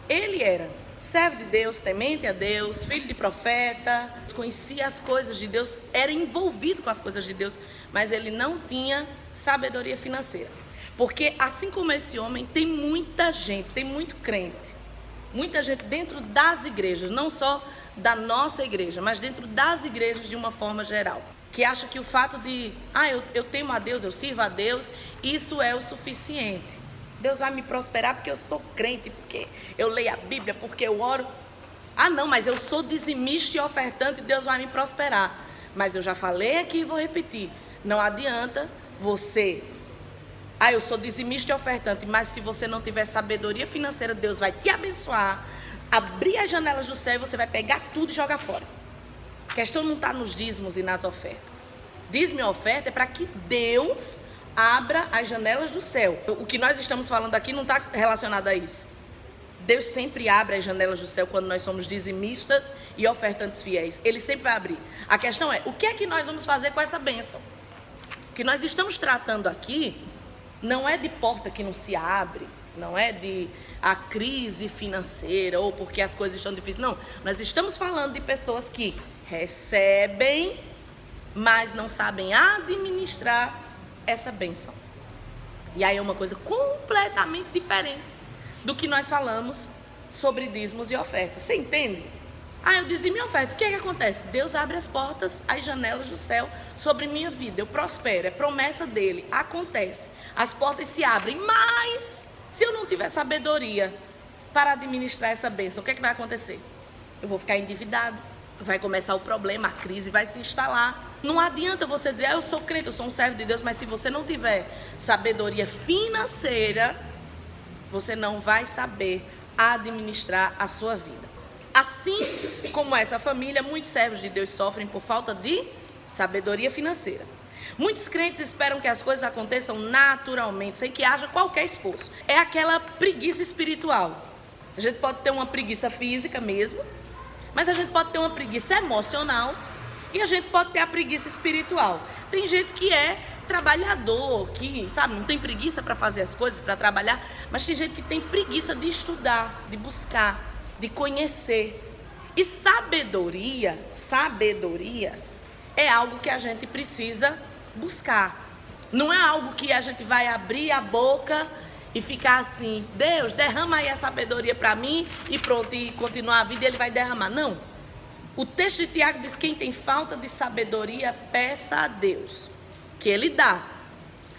Ele era servo de Deus, temente a Deus, filho de profeta, conhecia as coisas de Deus, era envolvido com as coisas de Deus, mas ele não tinha sabedoria financeira. Porque assim como esse homem, tem muita gente, tem muito crente, muita gente dentro das igrejas, não só da nossa igreja, mas dentro das igrejas de uma forma geral, que acha que o fato de, eu temo a Deus, eu sirvo a Deus, isso é o suficiente. Deus vai me prosperar porque eu sou crente, porque eu leio a Bíblia, porque eu oro. Não, mas eu sou dizimista e ofertante e Deus vai me prosperar. Mas eu já falei aqui e vou repetir. Não adianta você... eu sou dizimista e ofertante, mas se você não tiver sabedoria financeira, Deus vai te abençoar, abrir as janelas do céu e você vai pegar tudo e jogar fora. A questão não está nos dízimos e nas ofertas. Dízimo e oferta é para que Deus abra as janelas do céu. O que nós estamos falando aqui não está relacionado a isso. Deus sempre abre as janelas do céu quando nós somos dizimistas e ofertantes fiéis. Ele sempre vai abrir. A questão é, o que é que nós vamos fazer com essa bênção? O que nós estamos tratando aqui não é de porta que não se abre, não é de a crise financeira ou porque as coisas estão difíceis. Não, nós estamos falando de pessoas que recebem, mas não sabem administrar essa bênção. E aí é uma coisa completamente diferente do que nós falamos sobre dízimos e ofertas. Você entende? Eu dizimo e oferta. O que é que acontece? Deus abre as portas, as janelas do céu sobre minha vida. Eu prospero, é promessa dele. Acontece. As portas se abrem, mas se eu não tiver sabedoria para administrar essa bênção, o que é que vai acontecer? Eu vou ficar endividado. Vai começar o problema, a crise vai se instalar. Não adianta você dizer, eu sou crente, eu sou um servo de Deus, mas se você não tiver sabedoria financeira, você não vai saber administrar a sua vida. Assim como essa família, muitos servos de Deus sofrem por falta de sabedoria financeira. Muitos crentes esperam que as coisas aconteçam naturalmente, sem que haja qualquer esforço. É aquela preguiça espiritual. A gente pode ter uma preguiça física mesmo, mas a gente pode ter uma preguiça emocional e a gente pode ter a preguiça espiritual. Tem gente que é trabalhador, que, não tem preguiça para fazer as coisas, para trabalhar, mas tem gente que tem preguiça de estudar, de buscar, de conhecer. E sabedoria é algo que a gente precisa buscar. Não é algo que a gente vai abrir a boca e ficar assim, Deus, derrama aí a sabedoria para mim e pronto, e continuar a vida e ele vai derramar. Não. O texto de Tiago diz, quem tem falta de sabedoria, peça a Deus, que ele dá.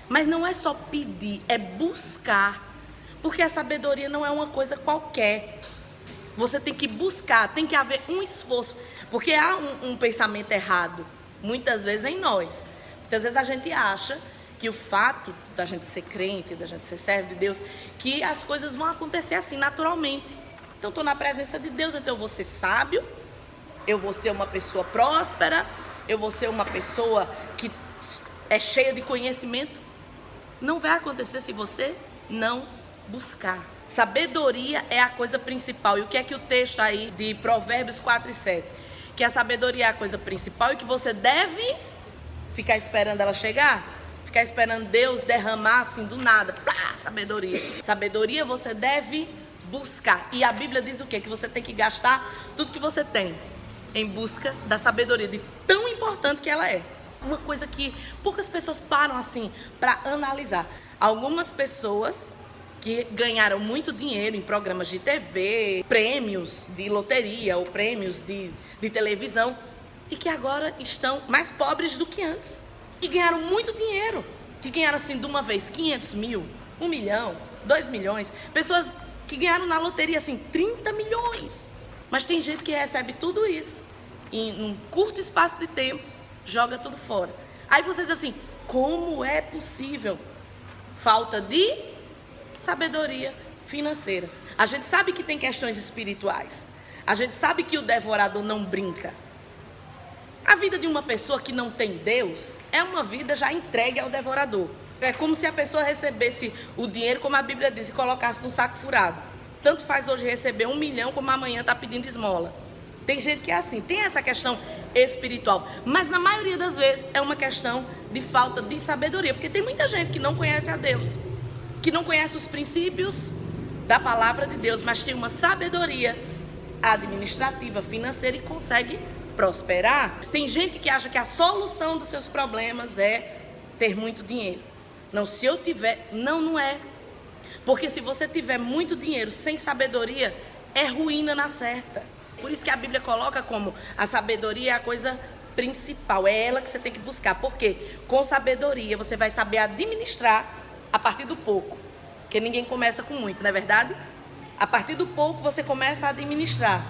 Mas não é só pedir, é buscar. Porque a sabedoria não é uma coisa qualquer. Você tem que buscar, tem que haver um esforço. Porque há um pensamento errado, muitas vezes em nós. Muitas vezes a gente acha que o fato da gente ser crente, da gente ser servo de Deus, que as coisas vão acontecer assim naturalmente. Então estou na presença de Deus, então eu vou ser sábio, eu vou ser uma pessoa próspera, eu vou ser uma pessoa que é cheia de conhecimento. Não vai acontecer se você não buscar. Sabedoria é a coisa principal. E o que é que o texto aí de Provérbios 4:7? Que a sabedoria é a coisa principal e que você deve ficar esperando ela chegar. Ficar esperando Deus derramar assim do nada. Sabedoria. Sabedoria você deve buscar. E a Bíblia diz o quê? Que você tem que gastar tudo que você tem em busca da sabedoria, de tão importante que ela é. Uma coisa que poucas pessoas param assim para analisar. Algumas pessoas que ganharam muito dinheiro em programas de TV, prêmios de loteria ou prêmios de televisão, e que agora estão mais pobres do que antes. Que ganharam muito dinheiro, que ganharam assim de uma vez 500 mil, 1 milhão, 2 milhões. Pessoas que ganharam na loteria assim 30 milhões. Mas tem gente que recebe tudo isso e num curto espaço de tempo joga tudo fora. Aí você diz assim, como é possível? Falta de sabedoria financeira. A gente sabe que tem questões espirituais. A gente sabe que o devorador não brinca. A vida de uma pessoa que não tem Deus é uma vida já entregue ao devorador. É como se a pessoa recebesse o dinheiro, como a Bíblia diz, e colocasse num saco furado. Tanto faz hoje receber 1 milhão como amanhã está pedindo esmola. Tem gente que é assim, tem essa questão espiritual. Mas na maioria das vezes é uma questão de falta de sabedoria. Porque tem muita gente que não conhece a Deus, que não conhece os princípios da palavra de Deus, mas tem uma sabedoria administrativa, financeira e consegue prosperar. Tem gente que acha que a solução dos seus problemas é ter muito dinheiro. Não, se eu tiver... Não é. Porque se você tiver muito dinheiro sem sabedoria, é ruína na certa. Por isso que a Bíblia coloca como a sabedoria é a coisa principal, é ela que você tem que buscar. Por quê? Com sabedoria você vai saber administrar a partir do pouco. Porque ninguém começa com muito, não é verdade? A partir do pouco você começa a administrar.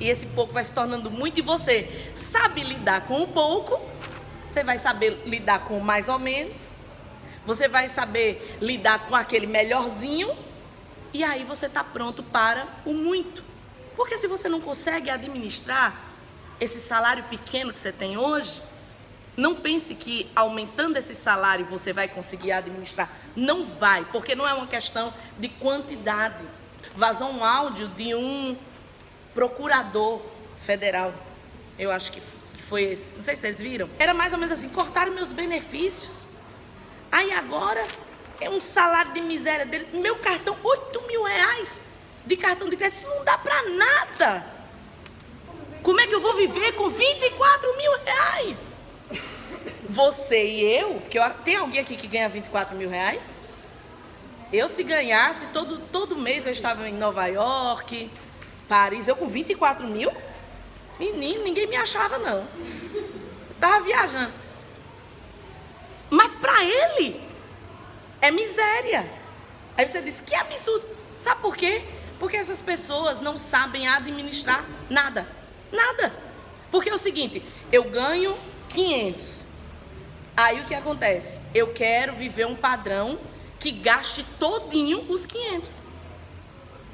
E esse pouco vai se tornando muito e você sabe lidar com o pouco, você vai saber lidar com o mais ou menos, você vai saber lidar com aquele melhorzinho e aí você está pronto para o muito. Porque se você não consegue administrar esse salário pequeno que você tem hoje, não pense que aumentando esse salário você vai conseguir administrar. Não vai, porque não é uma questão de quantidade. Vazou um áudio de um procurador federal, eu acho que foi esse, não sei se vocês viram. Era mais ou menos assim, cortaram meus benefícios. Aí agora é um salário de miséria dele. Meu cartão, 8 mil reais de cartão de crédito, isso não dá pra nada. Como é que eu vou viver com 24 mil reais? Você e eu, porque tem alguém aqui que ganha 24 mil reais? Eu, se ganhasse, todo mês eu estava em Nova York, Paris, eu com 24 mil, menino, ninguém me achava não. Eu tava viajando. Mas para ele, é miséria. Aí você diz, que absurdo. Sabe por quê? Porque essas pessoas não sabem administrar nada. Nada. Porque é o seguinte, eu ganho 500. Aí o que acontece? Eu quero viver um padrão que gaste todinho os 500.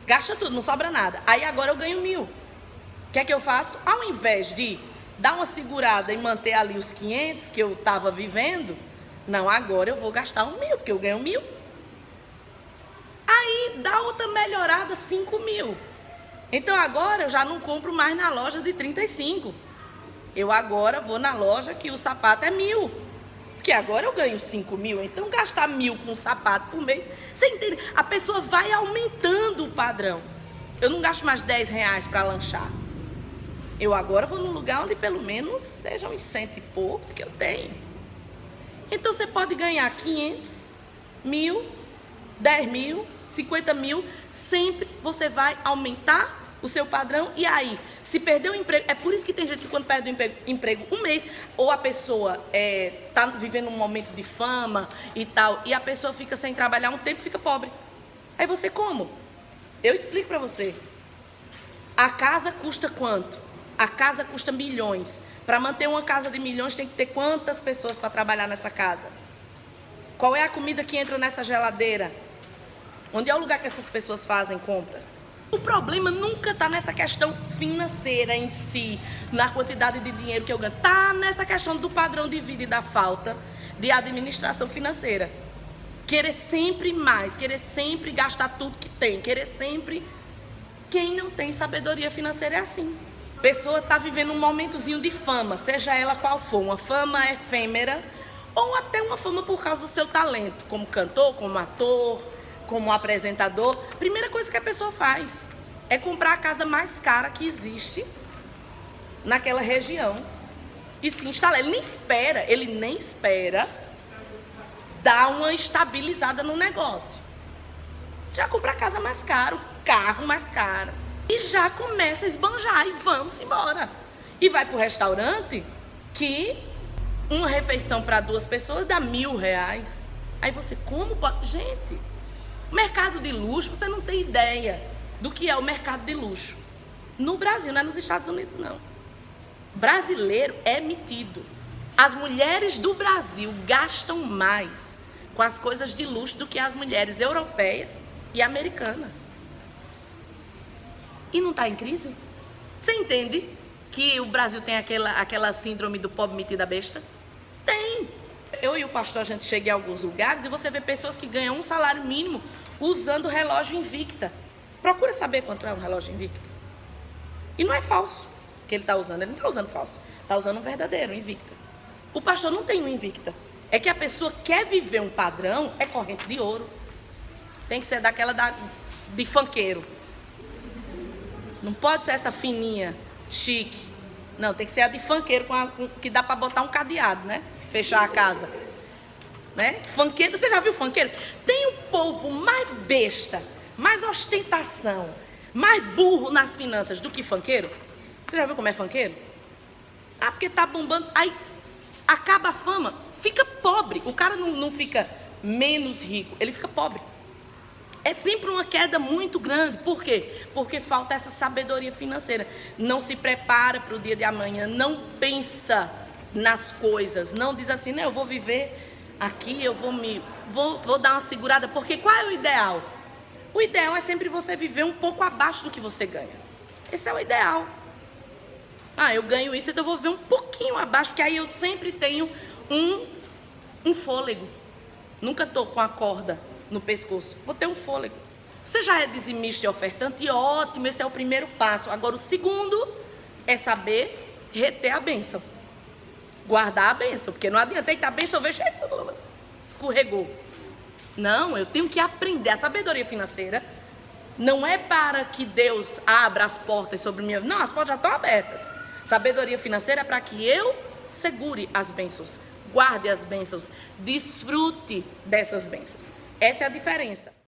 Gasta tudo, não sobra nada. Aí agora eu ganho 1.000. O que é que eu faço? Ao invés de dar uma segurada e manter ali os 500 que eu estava vivendo, não, agora eu vou gastar 1.000, porque eu ganho 1.000. Aí dá outra melhorada, 5.000. Então agora eu já não compro mais na loja de 35. Eu agora vou na loja que o sapato é 1.000. Porque agora eu ganho 5.000. Então gastar 1.000 com um sapato por mês. Você entende? A pessoa vai aumentando o padrão. Eu não gasto mais 10 reais para lanchar. Eu agora vou num lugar onde pelo menos sejam uns 100 e pouco que eu tenho. Então você pode ganhar 500, 1.000, 10.000, 50.000. Sempre você vai aumentar o seu padrão. E aí, se perder o emprego, é por isso que tem gente que quando perde o emprego um mês, ou a pessoa está vivendo um momento de fama e tal, e a pessoa fica sem trabalhar um tempo e fica pobre. Aí você como? Eu explico para você. A casa custa quanto? A casa custa milhões. Para manter uma casa de milhões tem que ter quantas pessoas para trabalhar nessa casa? Qual é a comida que entra nessa geladeira? Onde é o lugar que essas pessoas fazem compras? O problema nunca está nessa questão financeira em si, na quantidade de dinheiro que eu ganho. Está nessa questão do padrão de vida e da falta de administração financeira. Querer sempre mais, querer sempre gastar tudo que tem, querer sempre... Quem não tem sabedoria financeira é assim. A pessoa está vivendo um momentozinho de fama, seja ela qual for, uma fama efêmera ou até uma fama por causa do seu talento, como cantor, como ator, como apresentador. Primeira coisa que a pessoa faz é comprar a casa mais cara que existe naquela região e se instalar. Ele nem espera dar uma estabilizada no negócio. Já compra a casa mais cara, o carro mais caro e já começa a esbanjar e vamos embora. E vai para o restaurante que uma refeição para 2 pessoas dá R$1.000. Aí você, como pode? Gente, mercado de luxo, você não tem ideia do que é o mercado de luxo. No Brasil, não é nos Estados Unidos, não. Brasileiro é metido. As mulheres do Brasil gastam mais com as coisas de luxo do que as mulheres europeias e americanas. E não está em crise? Você entende que o Brasil tem aquela síndrome do pobre metido a besta? Tem. Eu e o pastor, a gente chega em alguns lugares e você vê pessoas que ganham um salário mínimo usando relógio Invicta. Procura saber quanto é um relógio Invicta. E não é falso que ele está usando. Ele não está usando falso. Está usando um verdadeiro Invicta. O pastor não tem um Invicta. É que a pessoa quer viver um padrão, é corrente de ouro. Tem que ser daquela de funkeiro. Não pode ser essa fininha, chique. Não, tem que ser a de funkeiro, que dá para botar um cadeado, né? Fechar a casa. Né? Funkeiro, você já viu funkeiro? Tem o povo mais besta, mais ostentação, mais burro nas finanças do que funkeiro. Você já viu como é funkeiro? Ah, porque tá bombando. Aí acaba a fama, fica pobre. O cara não fica menos rico, ele fica pobre. É sempre uma queda muito grande. Por quê? Porque falta essa sabedoria financeira. Não se prepara para o dia de amanhã, não pensa nas coisas, não diz assim, né, eu vou viver aqui, eu vou dar uma segurada, porque qual é o ideal? O ideal é sempre você viver um pouco abaixo do que você ganha. Esse é o ideal. Ah, eu ganho isso, então eu vou viver um pouquinho abaixo, porque aí eu sempre tenho um fôlego. Nunca estou com a corda no pescoço, vou ter um fôlego. Você já é dizimista e ofertante, ótimo, esse é o primeiro passo. Agora o segundo é saber reter a bênção, guardar a bênção, porque não adianta eita a bênção, veja, escorregou. Não, eu tenho que aprender. A sabedoria financeira não é para que Deus abra as portas sobre mim. Não, as portas já estão abertas. Sabedoria financeira é para que eu segure as bênçãos, guarde as bênçãos, desfrute dessas bênçãos. Essa é a diferença.